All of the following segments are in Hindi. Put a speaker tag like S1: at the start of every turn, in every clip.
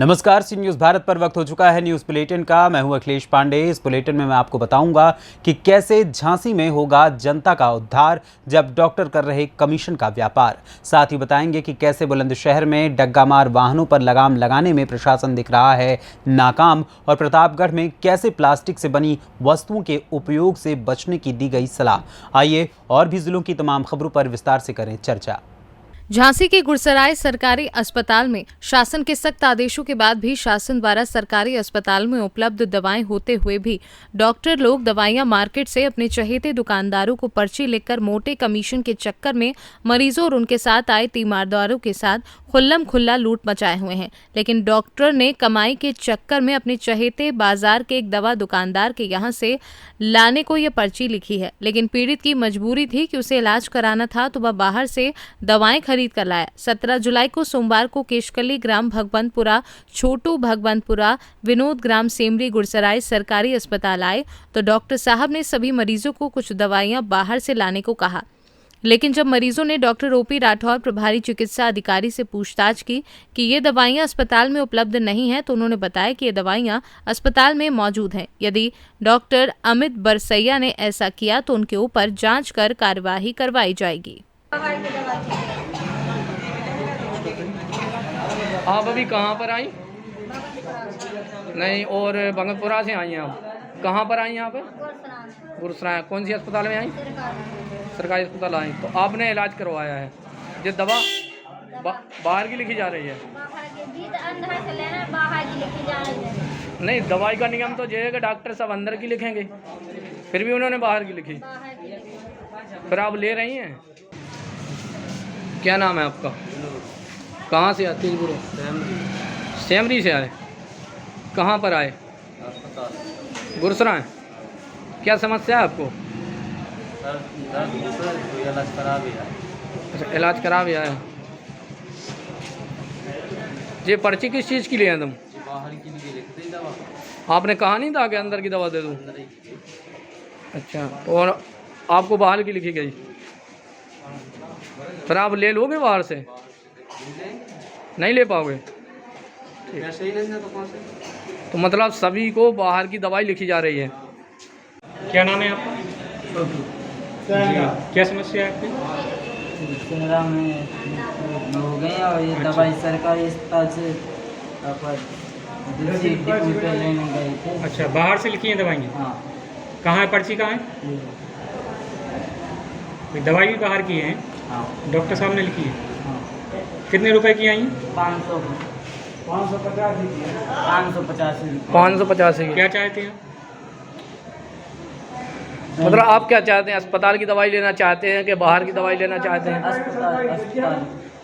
S1: नमस्कार, सी न्यूज़ भारत पर वक्त हो चुका है न्यूज़ बुलेटिन का। मैं हूं अखिलेश पांडे। इस बुलेटिन में मैं आपको बताऊंगा कि कैसे झांसी में होगा जनता का उद्धार जब डॉक्टर कर रहे कमीशन का व्यापार। साथ ही बताएंगे कि कैसे बुलंदशहर में डग्गामार वाहनों पर लगाम लगाने में प्रशासन दिख रहा है नाकाम, और प्रतापगढ़ में कैसे प्लास्टिक से बनी वस्तुओं के उपयोग से बचने की दी गई सलाह। आइए और भी जिलों की तमाम खबरों पर विस्तार से करें चर्चा।
S2: झांसी के गुरसराय सरकारी अस्पताल में शासन के सख्त आदेशों के बाद भी शासन द्वारा सरकारी अस्पताल में उपलब्ध दवाएं होते हुए भी डॉक्टर लोग दवाइयां मार्केट से अपने चहेते दुकानदारों को पर्ची लिखकर मोटे कमीशन के चक्कर में मरीजों और उनके साथ आए तीमारदारों के साथ खुल्लम खुल्ला लूट मचाए हुए हैं। लेकिन डॉक्टर ने कमाई के चक्कर में अपने चहेते बाजार के एक दवा दुकानदार के यहाँ से लाने को यह पर्ची लिखी है, लेकिन पीड़ित की मजबूरी थी कि उसे इलाज कराना था तो वह बाहर से दवाएं खरीद कर लाया। 17 जुलाई को सोमवार को केशकली ग्राम भगवंतपुरा, छोटू भगवंतपुरा, विनोद ग्राम सेमरी गुरसराय सरकारी अस्पताल आए तो डॉक्टर साहब ने सभी मरीजों को कुछ दवाइयां बाहर से लाने को कहा। लेकिन जब मरीजों ने डॉक्टर ओपी राठौर प्रभारी चिकित्सा अधिकारी से पूछताछ की कि ये दवाइयां अस्पताल में उपलब्ध नहीं हैं, तो उन्होंने बताया कि ये दवाइयां अस्पताल में मौजूद हैं। यदि डॉक्टर अमित बरसैया ने ऐसा किया तो उनके ऊपर जांच कर कार्यवाही करवाई जाएगी।
S3: आप अभी कहाँ पर आई? नहीं, और भगतपुरा से आई हैं आप? कहाँ पर आई यहाँ पे? गुरसराय। कौन सी अस्पताल में आई? सरकारी अस्पताल आई। तो आपने इलाज करवाया है, जो दवा बाहर की लिखी जा रही है? नहीं, दवाई का नियम तो ये है कि डॉक्टर सब अंदर की लिखेंगे, फिर भी उन्होंने बाहर की लिखी। फिर आप ले रही हैं? क्या नाम है आपका? कहाँ से आती है? सेमरी से आए। कहाँ पर आए? गुरसराय। क्या समस्या है आपको? अच्छा, इलाज करा भी आया। ये पर्ची किस चीज़ की लिए हैं तुम? बाहर की लिए लिखते ही दवा। आपने कहा नहीं था कि अंदर की दवा दे दूँ? अच्छा, और आपको बाहर की लिखी गई, फिर आप ले लोगे बाहर से? नहीं ले पाओगे? तो मतलब सभी को बाहर की दवाई लिखी जा रही है।
S4: क्या नाम है आपका? क्या समस्या है आपकी?
S5: चेहरा में हो गए और ये दवाई सरकारी अस्पताल से दूसरी डिपो पे लेने गए थे।
S4: अच्छा, बाहर से लिखी हैं दवाइयाँ?
S5: हाँ।
S4: कहाँ है पर्ची? कहाँ है? दवाई भी बाहर की है?
S5: हाँ।
S4: डॉक्टर साहब ने लिखी है?
S5: हाँ।
S4: कितने रुपए की आई?
S5: 550।
S4: क्या चाहते हैं?
S3: मतलब आप क्या चाहते हैं? अस्पताल की दवाई लेना चाहते हैं कि बाहर की दवाई लेना चाहते हैं?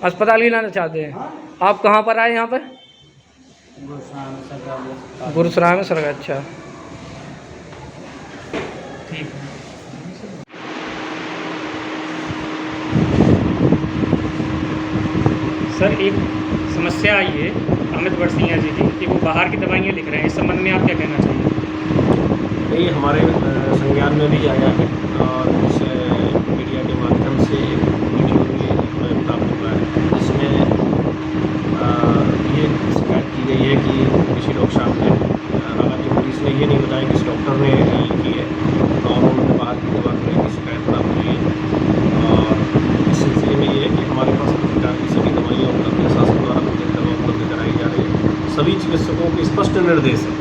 S3: अस्पताल की लेना चाहते हैं। आप कहाँ पर आए यहाँ पर? गुरसराय में सरकार। अच्छा,
S4: ठीक है। सर, एक समस्या आई है अमित बरसैया जी की कि वो बाहर की दवाइयाँ लिख रहे हैं। इस संबंध में आप क्या कहना चाहिए?
S6: ये हमारे संज्ञान में भी आया है और इस मीडिया के माध्यम से एक वीडियो भी हमें प्राप्त हुआ है, जिसमें ये शिकायत की गई है कि किसी डॉक्टर साहब ने, हालांकि पुलिस ने ये नहीं बताया किस डॉक्टर ने लिखी है, और उन्होंने बाहर की दवा करने की शिकायत प्राप्त हुई है। और इस सिलसिले में ये है कि हमारे पास प्रकार की सभी दवाइयाँ उपलब्ध है, शासन द्वारा प्रत्येक दवा उपलब्ध कराई जा रही है। सभी चिकित्सकों के स्पष्ट निर्देश है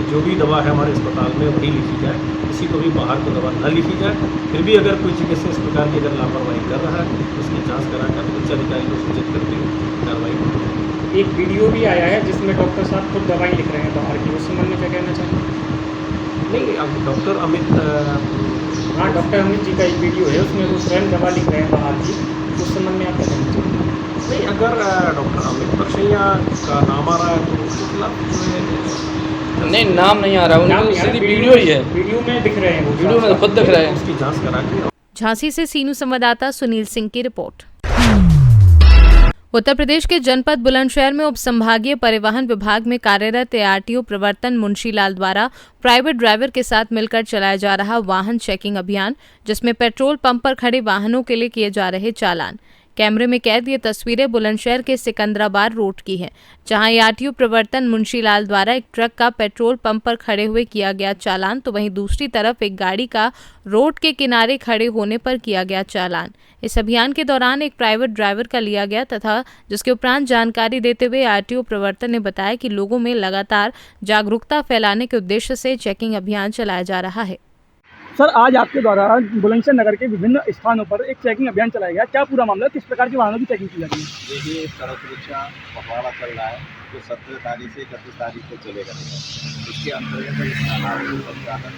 S6: जो भी दवा है हमारे अस्पताल में वही लिखी जाए, किसी को भी बाहर को दवा न लिखी जाए। फिर भी अगर कोई चिकित्सक इस प्रकार की अगर लापरवाही कर रहा है तो उसकी जांच कराकर उच्च अधिकारी को सूचित करके कार्रवाई होगी।
S4: एक वीडियो भी आया है जिसमें डॉक्टर साहब खुद दवाई लिख रहे हैं बाहर की, उस संबंध में क्या कहना चाहिए?
S6: नहीं, अब डॉक्टर अमित,
S4: हाँ, डॉक्टर अमित जी का एक वीडियो है, उसमें वो स्वयं दवा लिख रहे हैं बाहर की, उस संबंध में आप क्या कहना चाहिए?
S6: नहीं, अगर डॉक्टर अमित बरसैया का नाम आ रहा है तो उसके खिलाफ जो है,
S3: नहीं नाम नहीं आ रहा, उनकी सीधी वीडियो ही है।
S4: वीडियो में दिख रहे हैं, वो
S3: वीडियो में खुद दिख रहे हैं।
S6: उसकी जांच करा के।
S2: झांसी से सीनू संवाददाता सुनील सिंह की रिपोर्ट। उत्तर प्रदेश के जनपद बुलंदशहर में उप संभागीय परिवहन विभाग में कार्यरत ARTO प्रवर्तन मुंशीलाल द्वारा प्राइवेट ड्राइवर के साथ मिलकर चलाया जा रहा वाहन चेकिंग अभियान, जिसमें पेट्रोल पंप पर खड़े वाहनों के लिए किए जा रहे चालान, कैमरे में कैद ये तस्वीरें बुलंदशहर के सिकंदराबाद रोड की हैं, जहां आरटीओ प्रवर्तन मुंशीलाल द्वारा एक ट्रक का पेट्रोल पंप पर खड़े हुए किया गया चालान, तो वहीं दूसरी तरफ एक गाड़ी का रोड के किनारे खड़े होने पर किया गया चालान। इस अभियान के दौरान एक प्राइवेट ड्राइवर का लिया गया तथा जिसके उपरांत जानकारी देते हुए आरटीओ प्रवर्तन ने बताया कि लोगों में लगातार जागरूकता फैलाने के उद्देश्य से चेकिंग अभियान चलाया जा रहा है।
S7: सर, आज आपके द्वारा बुलंदशहर नगर के विभिन्न स्थानों पर एक चेकिंग अभियान चलाया गया, क्या पूरा मामला, किस प्रकार के वाहनों की चेकिंग की जा रही है?
S8: देखिए, सड़क सुरक्षा पखवाड़ा चल रहा है जो 17 तारीख से 31 तारीख को चलेगा। इसके अंतर्गत अनावश्यक संचालन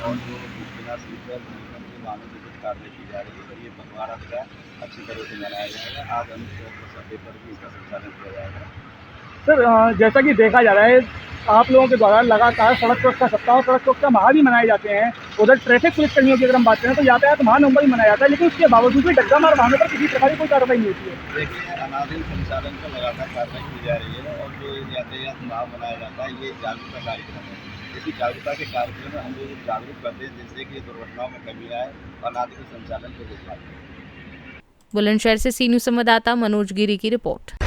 S8: और जो बिना सीट बेल्ट के वाहनों की कुछ कार्रवाई की जा रही है, तो ये पखवाड़ा का अच्छी तरह से मनाया जाएगा। आज हम सड़क पर भी इसका संचालन किया जाएगा।
S7: सर, जैसा कि देखा जा रहा है, आप लोगों के द्वारा लगातार सड़क सुरक्षा सप्ताह और सड़क सुरक्षा माह भी मनाए जाते हैं। उधर ट्रैफिक पुलिस कर्मियों की अगर हम बात करें तो यातायात महानवंबर भी मनाया जाता है, लेकिन उसके बावजूद भी डग्गा मार वाहनों पर किसी प्रकार की कोई कार्रवाई नहीं होती है।
S8: देखिए, अनाधिक संचालन पर लगातार कार्रवाई की जा रही है और जो यातायात माह मनाया जाता है, ये जागरूकता कार्यक्रम है। इसी जागरूकता के कार्यक्रम में हम लोग जागरूक करते हैं जिससे कि दुर्घटनाओं में कमी आए और अनाधिक संचालन को रोक पाए।
S2: बुलंदशहर से सी न्यूज़ संवाददाता मनोज गिरी की रिपोर्ट।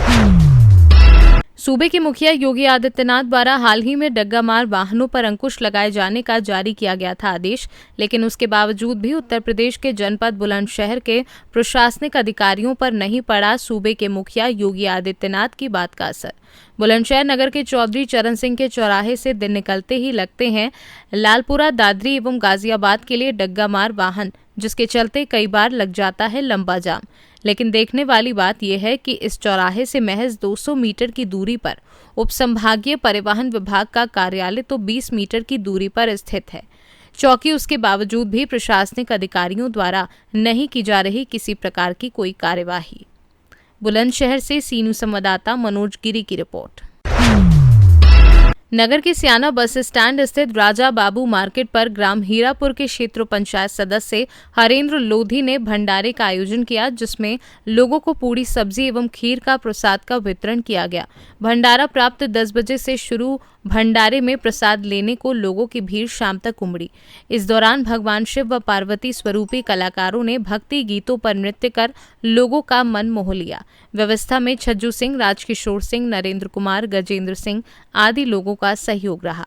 S2: सूबे के मुखिया योगी आदित्यनाथ द्वारा हाल ही में डग्गा मार वाहनों पर अंकुश लगाए जाने का जारी किया गया था आदेश, लेकिन उसके बावजूद भी उत्तर प्रदेश के जनपद बुलंदशहर के प्रशासनिक अधिकारियों पर नहीं पड़ा सूबे के मुखिया योगी आदित्यनाथ की बात का असर। बुलंदशहर नगर के चौधरी चरण सिंह के चौराहे से दिन निकलते ही लगते हैं लालपुरा, दादरी एवं गाजियाबाद के लिए डग्गा मार वाहन, जिसके चलते कई बार लग जाता है लंबा जाम। लेकिन देखने वाली बात यह है कि इस चौराहे से महज 200 मीटर की दूरी पर उपसंभागीय परिवहन विभाग का कार्यालय तो 20 मीटर की दूरी पर स्थित है। चौकी उसके बावजूद भी प्रशासनिक अधिकारियों द्वारा नहीं की जा रही किसी प्रकार की कोई कार्यवाही। बुलंदशहर से सी न्यूज़ संवाददाता मनोज गिरी की रिपोर्ट। नगर के सियाना बस स्टैंड स्थित राजा बाबू मार्केट पर ग्राम हीरापुर के क्षेत्र पंचायत सदस्य हरेंद्र लोधी ने भंडारे का आयोजन किया, जिसमें लोगों को पूरी सब्जी एवं खीर का प्रसाद का वितरण किया गया। भंडारा प्राप्त 10 बजे से शुरू भंडारे में प्रसाद लेने को लोगों की भीड़ शाम तक उमड़ी। इस दौरान भगवान शिव व पार्वती स्वरूपी कलाकारों ने भक्ति गीतों पर नृत्य कर लोगों का मन मोह लिया। व्यवस्था में छज्जू सिंह, राजकिशोर सिंह, नरेंद्र कुमार, गजेंद्र सिंह आदि लोगों का सहयोग रहा।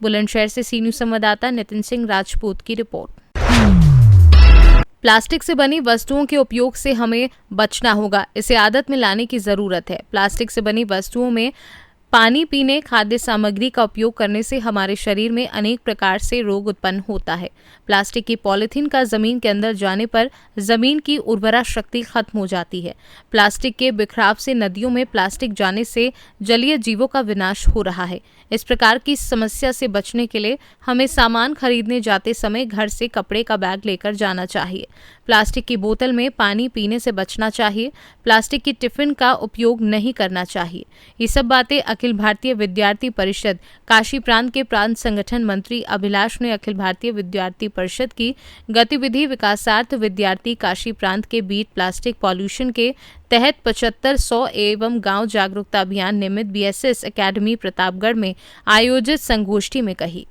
S2: बुलंदशहर से सी न्यूज़ संवाददाता नितिन सिंह राजपूत की रिपोर्ट। प्लास्टिक से बनी वस्तुओं के उपयोग से हमें बचना होगा, इसे आदत में लाने की जरूरत है। प्लास्टिक से बनी वस्तुओं में पानी पीने, खाद्य सामग्री का उपयोग करने से हमारे शरीर में अनेक प्रकार से रोग उत्पन्न होता है। प्लास्टिक की पॉलीथीन का जमीन के अंदर जाने पर जमीन की उर्वरा शक्ति खत्म हो जाती है। प्लास्टिक के बिखराव से नदियों में प्लास्टिक जाने से जलीय जीवों का विनाश हो रहा है। इस प्रकार की समस्या से बचने के लिए हमें सामान खरीदने जाते समय घर से कपड़े का बैग लेकर जाना चाहिए। प्लास्टिक की बोतल में पानी पीने से बचना चाहिए। प्लास्टिक की टिफिन का उपयोग नहीं करना चाहिए। ये सब बातें अखिल भारतीय विद्यार्थी परिषद काशी प्रांत के प्रांत संगठन मंत्री अभिलाष ने अखिल भारतीय विद्यार्थी परिषद की गतिविधि विकासार्थ विद्यार्थी काशी प्रांत के बीट प्लास्टिक पॉल्यूशन के तहत 7500 एवं गांव जागरूकता अभियान निमित्त बीएसएस एकेडमी प्रतापगढ़ में आयोजित संगोष्ठी में कही।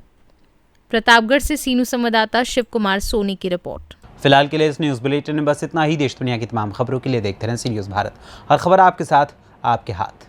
S2: प्रतापगढ़ से सी न्यूज़ संवाददाता शिव कुमार सोनी की रिपोर्ट।
S1: फिलहाल के लिए इस न्यूज़ बुलेटिन में बस इतना ही। देश दुनिया की तमाम खबरों के लिए देखते रहें सी न्यूज़ भारत। हर खबर आपके साथ, आपके हाथ।